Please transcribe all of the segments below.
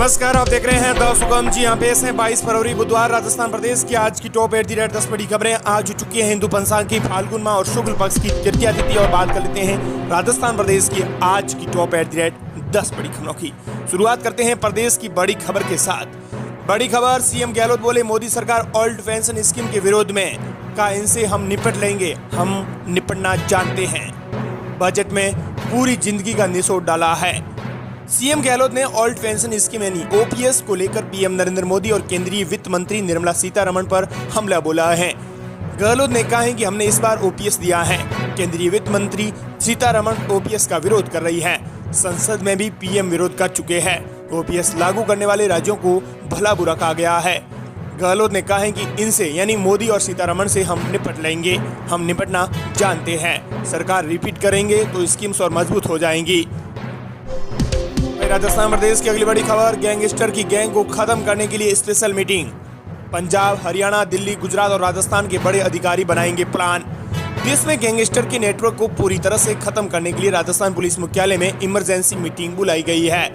नमस्कार, आप देख रहे हैं द सुगम। जी हाँ, पेश है 22 फरवरी बुधवार राजस्थान प्रदेश की आज की टॉप 10 बड़ी खबरें। आज हो चुकी है हिंदू पंचांग की फाल्गुन माह और शुक्ल पक्ष की तृतीया तिथि और बात कर लेते हैं राजस्थान प्रदेश की आज की टॉप 10 बड़ी खबरों की। शुरुआत करते हैं प्रदेश की बड़ी खबर के साथ। बड़ी खबर, सीएम गहलोत बोले मोदी सरकार ओल्ड पेंशन स्कीम के विरोध में का इनसे हम निपट लेंगे, हम निपटना जानते हैं। बजट में पूरी जिंदगी का निचोड़ डाला है। सीएम गहलोत ने ओल्ड पेंशन स्कीम यानी ओपीएस को लेकर पीएम नरेंद्र मोदी और केंद्रीय वित्त मंत्री निर्मला सीतारमण पर हमला बोला है। गहलोत ने कहा है कि हमने इस बार ओपीएस दिया है। केंद्रीय वित्त मंत्री सीतारमण ओपीएस का विरोध कर रही है। संसद में भी पीएम विरोध कर चुके हैं। ओपीएस लागू करने वाले राज्यों को भला बुरा कहा गया है। गहलोत ने कहा है कि इनसे यानी मोदी और सीतारमण से हम निपट लेंगे, हम निपटना जानते हैं। सरकार रिपीट करेंगे तो स्कीम्स और मजबूत हो जाएंगी। राजस्थान प्रदेश की अगली बड़ी खबर, गैंगस्टर की गैंग को खत्म करने के लिए स्पेशल मीटिंग। पंजाब, हरियाणा, दिल्ली, गुजरात और राजस्थान के बड़े अधिकारी बनाएंगे प्लान। देश में गैंगस्टर के नेटवर्क को पूरी तरह से खत्म करने के लिए राजस्थान पुलिस मुख्यालय में इमरजेंसी मीटिंग बुलाई गई है।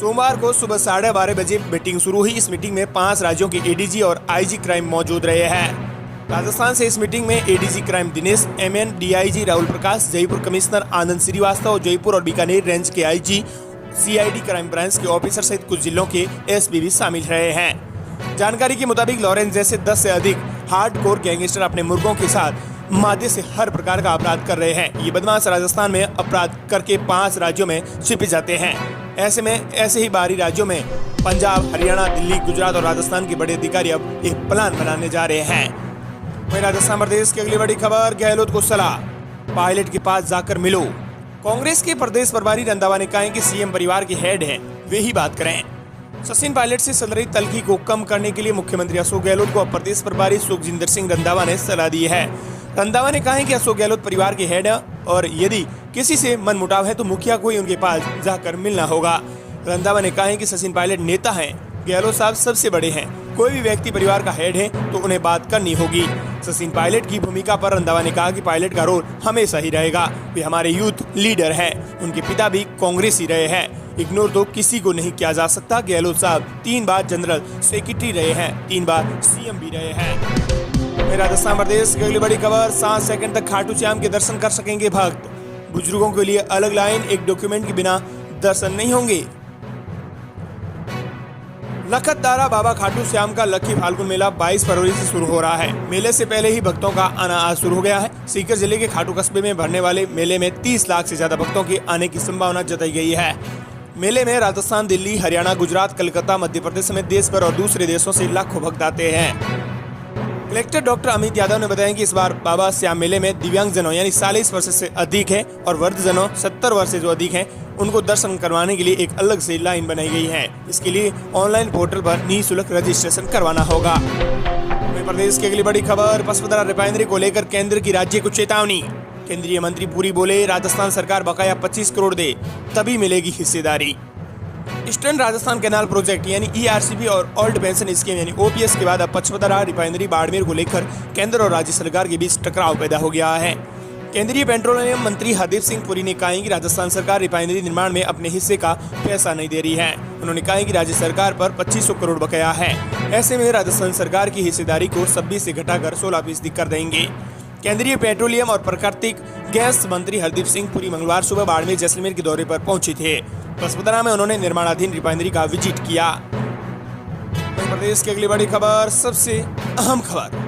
सोमवार को सुबह 12:30 बजे मीटिंग शुरू हुई। इस मीटिंग में 5 राज्यों के एडीजी और आईजी क्राइम मौजूद रहे हैं। राजस्थान से इस मीटिंग में ADG crime Dinesh MN, DIG Rahul Prakash, Jaipur commissioner Anand Srivastava, Jaipur और बीकानेर रेंज के आईजी, सीआईडी क्राइम ब्रांच के ऑफिसर सहित कुछ जिलों के एसपी भी शामिल रहे हैं। जानकारी के मुताबिक लॉरेंस जैसे 10 से अधिक हार्डकोर गैंगस्टर अपने मुर्गों के साथ मादे से हर प्रकार का अपराध कर रहे हैं। ये बदमाश राजस्थान में अपराध करके 5 राज्यों में छिप जाते हैं। ऐसे में ऐसे ही बाहरी राज्यों में पंजाब, हरियाणा, दिल्ली, गुजरात और राजस्थान के बड़े अधिकारी अब एक प्लान बनाने जा रहे हैं। वहीं राजस्थान प्रदेश की अगली बड़ी खबर, गहलोत को सलाह, पायलट के पास जाकर मिलो। कांग्रेस के प्रदेश प्रभारी रंधावा ने कहा है कि सीएम परिवार के हेड हैं, वे ही बात करें। सचिन पायलट से चल रही तल्खी को कम करने के लिए मुख्यमंत्री अशोक गहलोत को प्रदेश प्रभारी सुखजिंदर सिंह रंधावा ने सलाह दी है। रंधावा ने कहा है कि अशोक गहलोत परिवार के हेड है और यदि किसी से मनमुटाव है तो मुखिया को ही उनके पास जाकर मिलना होगा। रंधावा ने कहा है कि सचिन पायलट नेता हैं, गहलोत साहब सबसे बड़े हैं। कोई भी व्यक्ति परिवार का हेड है तो उन्हें बात करनी होगी। सचिन पायलट की भूमिका पर रंधावा ने कहा कि पायलट का रोल हमेशा ही रहेगा। वे हमारे यूथ लीडर हैं। उनके पिता भी कांग्रेस ही रहे हैं। इग्नोर तो किसी को नहीं किया जा सकता। गहलोत साहब 3 बार जनरल सेक्रेटरी रहे हैं, 3 बार सीएम भी रहे हैं। राजस्थान प्रदेश की अगली बड़ी खबर, 7 सेकंड तक खाटू श्याम के दर्शन कर सकेंगे भक्त। बुजुर्गों के लिए अलग लाइन, एक डॉक्यूमेंट के बिना दर्शन नहीं होंगे। लखतदारा बाबा खाटू श्याम का लक्की फाल्गुन मेला 22 फरवरी से शुरू हो रहा है। मेले से पहले ही भक्तों का आना आज शुरू हो गया है। सीकर जिले के खाटू कस्बे में भरने वाले मेले में 30 लाख से ज्यादा भक्तों के आने की संभावना जताई गई है। मेले में राजस्थान, दिल्ली, हरियाणा, गुजरात, कलकत्ता, मध्य प्रदेश समेत देश भर और दूसरे देशों से लाखों भक्त आते हैं। कलेक्टर डॉक्टर अमित यादव ने बताया कि इस बार बाबा श्याम मेले में दिव्यांगजनों यानी 40 वर्ष से अधिक है और वृद्धजनों 70 वर्ष से जो अधिक हैं उनको दर्शन करवाने के लिए एक अलग से लाइन बनाई गई है। इसके लिए ऑनलाइन पोर्टल पर निःशुल्क रजिस्ट्रेशन करवाना होगा। प्रदेश की अगली बड़ी खबर, पसपदरा रिफाइनरी को लेकर केंद्र की राज्य को चेतावनी। केंद्रीय मंत्री पुरी बोले राजस्थान सरकार बकाया 25 करोड़ दे तभी मिलेगी हिस्सेदारी। ईस्टर्न राजस्थान कैनाल प्रोजेक्ट यानी ईआरसीपी और ओल्ड पेंशन स्कीम यानी ओपीएस के बाद अब पचपदरा रिफाइनरी बाड़मेर को लेकर केंद्र और राज्य सरकार के बीच टकराव पैदा हो गया है। केंद्रीय पेट्रोलियम मंत्री हरदीप सिंह पुरी ने कहा कि राजस्थान सरकार रिफाइनरी निर्माण में अपने हिस्से का पैसा नहीं दे रही है। उन्होंने कहा कि राज्य सरकार पर 2500 करोड़ बकाया है। ऐसे में राजस्थान सरकार की हिस्सेदारी को 26 से घटाकर 16% कर देंगे। केंद्रीय पेट्रोलियम और प्राकृतिक गैस मंत्री हरदीप सिंह पुरी मंगलवार सुबह बाड़मेर जैसलमेर के दौरे पर पहुंचे थे। पसपदरा में उन्होंने निर्माणाधीन रिफाइनरी का विजिट किया। प्रदेश की अगली बड़ी खबर, सबसे अहम खबर,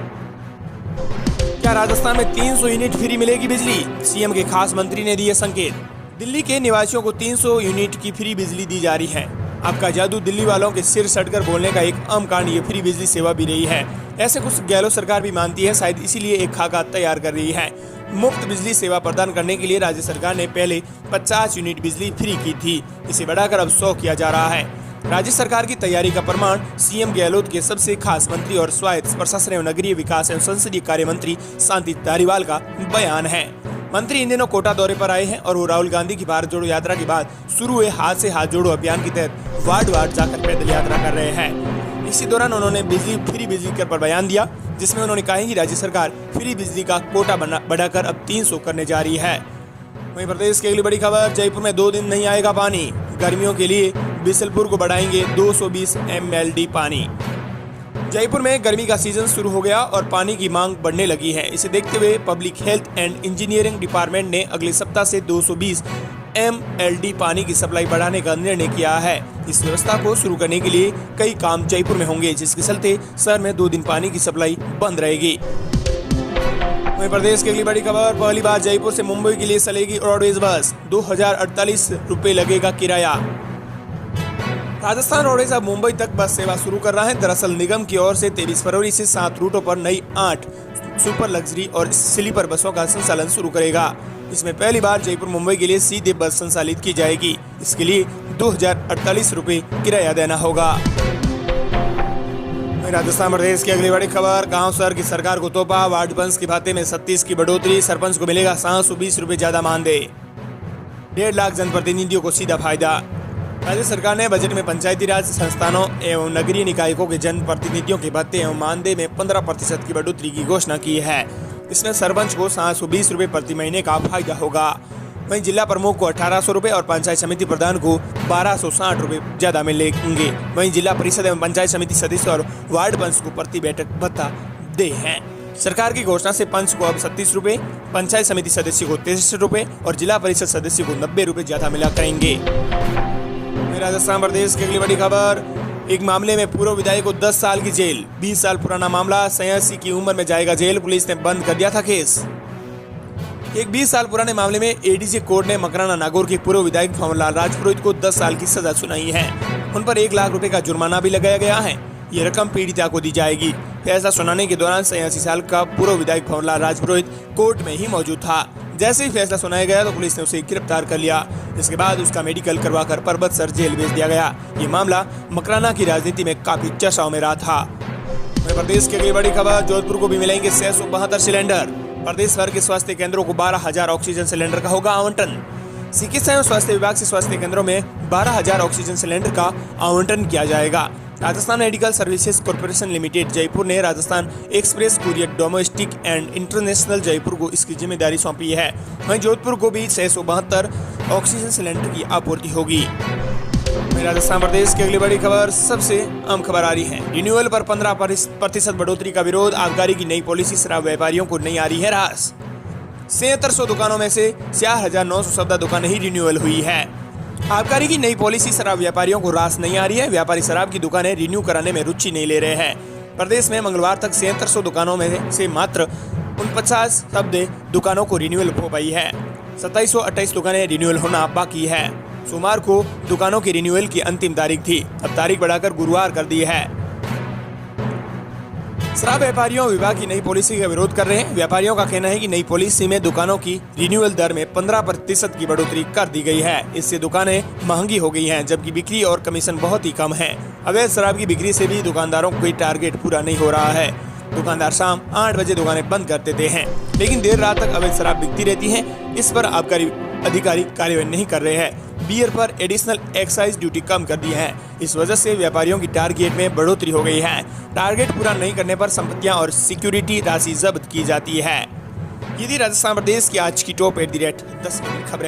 क्या राजस्थान में 300 यूनिट फ्री मिलेगी बिजली? सीएम के खास मंत्री ने दिए संकेत। दिल्ली के निवासियों को 300 यूनिट की फ्री बिजली दी जा रही है। आपका जादू दिल्ली वालों के सिर सटकर बोलने का एक आम कारण ये फ्री बिजली सेवा भी रही है। ऐसे कुछ गहलोत सरकार भी मानती है, शायद इसीलिए एक खाका तैयार कर रही है। मुफ्त बिजली सेवा प्रदान करने के लिए राज्य सरकार ने पहले 50 यूनिट बिजली फ्री की थी। इसे बढ़ाकर अब 100 किया जा रहा है। राज्य सरकार की तैयारी का प्रमाण सीएम गहलोत के सबसे खास मंत्री और स्वायत्त प्रशासन एवं नगरीय विकास एवं संसदीय कार्य मंत्री शांति धारीवाल का बयान है। मंत्री इन दिनों कोटा दौरे पर आए हैं और वो राहुल गांधी की भारत जोड़ो यात्रा के बाद शुरू हुए हाथ से हाथ जोड़ो अभियान के तहत वार्ड वार्ड जाकर पैदल यात्रा कर रहे हैं। इसी दौरान उन्होंने फ्री बिजली कर पर बयान दिया, जिसमें उन्होंने कहा कि राज्य सरकार फ्री बिजली का कोटा बढ़ाकर अब 300 करने जा रही है। वहीं प्रदेश की अगली बड़ी खबर, जयपुर में 2 दिन नहीं आएगा पानी। गर्मियों के लिए बिसलपुर को बढ़ाएंगे 220 MLD पानी। जयपुर में गर्मी का सीजन शुरू हो गया और पानी की मांग बढ़ने लगी है। इसे देखते हुए public health and engineering department ने अगले सप्ताह से 220 MLD पानी की सप्लाई बढ़ाने का निर्णय किया है। इस व्यवस्था को शुरू करने के लिए कई काम जयपुर में होंगे, जिसके चलते शहर में 2 दिन पानी की सप्लाई बंद रहेगी। वहीं प्रदेश की अगली बड़ी खबर, पहली बार जयपुर से मुंबई के लिए चलेगी रोडवेज बस, 2048 रुपए लगेगा किराया। राजस्थान रोडवेज अब मुंबई तक बस सेवा शुरू कर रहा है। दरअसल निगम की ओर से 23 फरवरी से 7 रूटों पर नई 8 सुपर लग्जरी और स्लीपर बसों का संचालन शुरू करेगा। इसमें पहली बार जयपुर मुंबई के लिए सीधे बस संचालित की जाएगी। इसके लिए 2048 रुपए किराया देना होगा। राजस्थान प्रदेश की अगली बड़ी खबर, गांव शहर की सरकार को तोहफा, वार्ड पंच के भाते में 37 की बढ़ोतरी, सरपंच को मिलेगा 720 रुपए ज्यादा मानदेय। 1.5 लाख जनप्रतिनिधियों को सीधा फायदा। राज्य सरकार ने बजट में पंचायती राज संस्थानों एवं नगरीय निकायों के जनप्रतिनिधियों के भत्ते एवं मानदेय में 15% की बढ़ोतरी की घोषणा की है। इसमें सरपंच को 720 रुपए प्रति महीने का फायदा होगा। वहीं जिला प्रमुख को 1800 रुपए और पंचायत समिति प्रधान को 1260 रुपए ज्यादा मिलेंगे। वहीं जिला परिषद एवं पंचायत समिति सदस्य और वार्ड पंच को प्रति बैठक भत्ता दे हैं। सरकार की घोषणा से पंच को अब 37 रुपए, पंचायत समिति सदस्य को 63 रुपए और जिला परिषद सदस्य को 90 रुपए ज्यादा मिला करेंगे। राजस्थान प्रदेश की अगली बड़ी खबर, एक मामले में पूर्व विधायक को 10 साल की जेल, 20 साल पुराना मामला, 86 की उम्र में जाएगा जेल, पुलिस ने बंद कर दिया था केस। एक 20 साल पुराने मामले में एडीजे कोर्ट ने मकराना नागौर के पूर्व विधायक भंवरलाल राजपुरोहित को 10 साल की सजा सुनाई है। उन पर 1 लाख रुपए का जुर्माना भी लगाया गया है। ये रकम पीड़िता को दी जाएगी। फैसला सुनाने के दौरान 86 साल का पूर्व विधायक भंवरलाल राजपुरोहित कोर्ट में ही मौजूद था। जैसे ही फैसला सुनाया गया तो पुलिस ने उसे गिरफ्तार कर लिया। इसके बाद उसका मेडिकल करवाकर पर्वतसर जेल भेज दिया गया। ये मामला मकराना की राजनीति में काफी चर्चाओं में रहा था। मध्य प्रदेश की अगली बड़ी खबर, जोधपुर को भी मिलेंगे 672 सिलेंडर। प्रदेश भर के स्वास्थ्य केंद्रों को 12,000 ऑक्सीजन सिलेंडर का होगा आवंटन। चिकित्सा एवं स्वास्थ्य विभाग से स्वास्थ्य केंद्रों में 12,000 ऑक्सीजन सिलेंडर का आवंटन किया जाएगा। Rajasthan medical services corporation limited Jaipur ने Rajasthan express courier domestic and international Jaipur को इसकी जिम्मेदारी सौंपी है। वहीं जोधपुर को भी 672 ऑक्सीजन सिलेंडर की आपूर्ति होगी। राजस्थान प्रदेश की अगली बड़ी खबर, सबसे अहम खबर आ रही है, रिन्यूअल पर 15% बढ़ोतरी का विरोध, आबकारी की नई पॉलिसी शराब व्यापारियों को नहीं आ रही है रास। 7300 दुकानों में से 4914 दुकानें ही रिन्यूअल हुई है। आबकारी की नई पॉलिसी शराब व्यापारियों को रास नहीं आ रही है। व्यापारी शराब की दुकानें रिन्यू कराने में रुचि नहीं ले रहे हैं। प्रदेश में मंगलवार तक 7300 दुकानों में से मात्र 49 दुकानों को रिन्यूअल हो पाई है। 2728 दुकानें रिन्यूअल होना बाकी है। सोमवार को दुकानों की रिन्यूअल की अंतिम तारीख थी, अब तारीख बढ़ाकर गुरुवार कर दी है। शराब व्यापारियों विभाग की नई पॉलिसी का विरोध कर रहे हैं। व्यापारियों का कहना है कि नई पॉलिसी में दुकानों की रिन्यूअल दर में 15% की बढ़ोतरी कर दी गई है। इससे दुकानें महंगी हो गई हैं, जबकि बिक्री और कमीशन बहुत ही कम है। अवैध शराब की बिक्री से भी दुकानदारों को कोई टारगेट पूरा नहीं हो रहा है। दुकानदार शाम 8 बजे दुकानें बंद कर देते हैं, लेकिन देर रात तक अवैध शराब बिकती रहती है। इस पर आबकारी अधिकारी कार्रवाई नहीं कर रहे हैं। बियर पर एडिशनल एक्साइज ड्यूटी कम कर दी है। इस वजह से व्यापारियों की टारगेट में बढ़ोतरी हो गई है। टारगेट पूरा नहीं करने पर संपत्तियां और सिक्योरिटी राशि जब्त की जाती है। ये थी राजस्थान प्रदेश की आज की टॉप 10 खबरें।